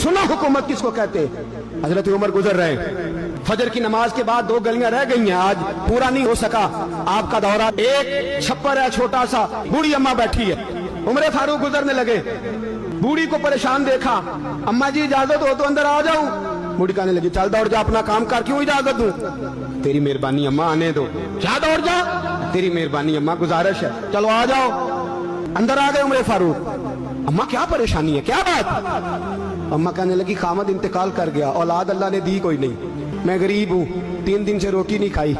सुना हुकूमत किसको कहते हैं। हजरत उमर गुजर रहे, फजर की नमाज के बाद 2 गलियां रह गई हैं, आज पूरा नहीं हो सका आपका दौरा। एक छप्पर है छोटा सा, बूढ़ी अम्मा बैठी है, उमर फारूक गुजरने लगे, बूढ़ी को परेशान देखा, अम्मा जी इजाजत हो तो अंदर आ जाऊं। बूढ़ी कहने लगी चल दौड़ जा, अपना काम कर, क्यों इजाजत दूं? तेरी मेहरबानी अम्मा, आने दो। क्या दौड़ जा? तेरी मेहरबानी अम्मा, गुजारिश है, चलो आ जाओ। अंदर आ गए उमर फारूक। अम्मा क्या परेशानी है, क्या बात? अम्मा कहने लगी खामद इंतकाल कर गया, औलाद अल्लाह ने दी कोई नहीं, मैं गरीब हूँ, 3 दिन से रोटी नहीं खाई,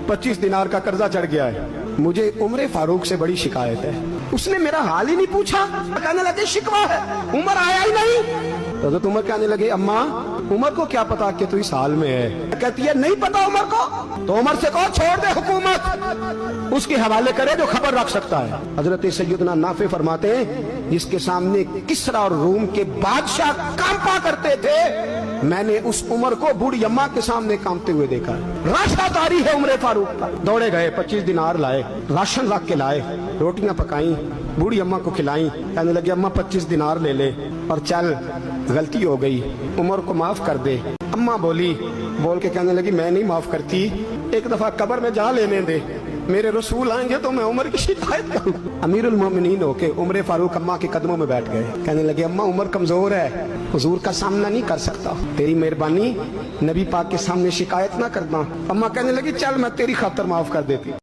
25 दिनार का कर्जा चढ़ गया है, मुझे उमर फारूक से बड़ी शिकायत है। उसने मेरा हाल ही नहीं पूछा। कहने लगे शिकवा है, उमर आया ही नहीं। तो उमर कहने लगे अम्मा उमर को क्या पता कि तू इस हाल में है? कहती है नहीं पता उमर को, तो उमर से कहो छोड़ दे हुकूमत, उसके हवाले करे जो खबर रख सकता है। हजरत सैयदना नाफे फरमाते हैं जिसके सामने किसरा और रूम के बादशाह कांपा करते थे, मैंने उस उमर को बूढ़ी अम्मा के सामने कांपते हुए देखा। राशा तारी है उमर फारूक का। दौड़े गए, 25 दिनार लाए, राशन रख के लाए, रोटियां पकाई, बूढ़ी अम्मा को खिलाई। कहने लगे अम्मा 25 दिनार ले ले और चल, गलती हो गई, उमर को माफ कर दे। अम्मा बोली, बोल के कहने लगी मैं नहीं माफ करती, एक दफा कब्र में जा लेने दे, मेरे रसूल आएंगे तो मैं उमर की शिकायत करूं। अमीरुल मोमिनीन होके उमर फारूक अम्मा के कदमों में बैठ गए। कहने लगे अम्मा उमर कमजोर है, हुजूर का सामना नहीं कर सकता, तेरी मेहरबानी नबी पाक के सामने शिकायत ना करना। अम्मा कहने लगी चल मैं तेरी खातर माफ कर देती।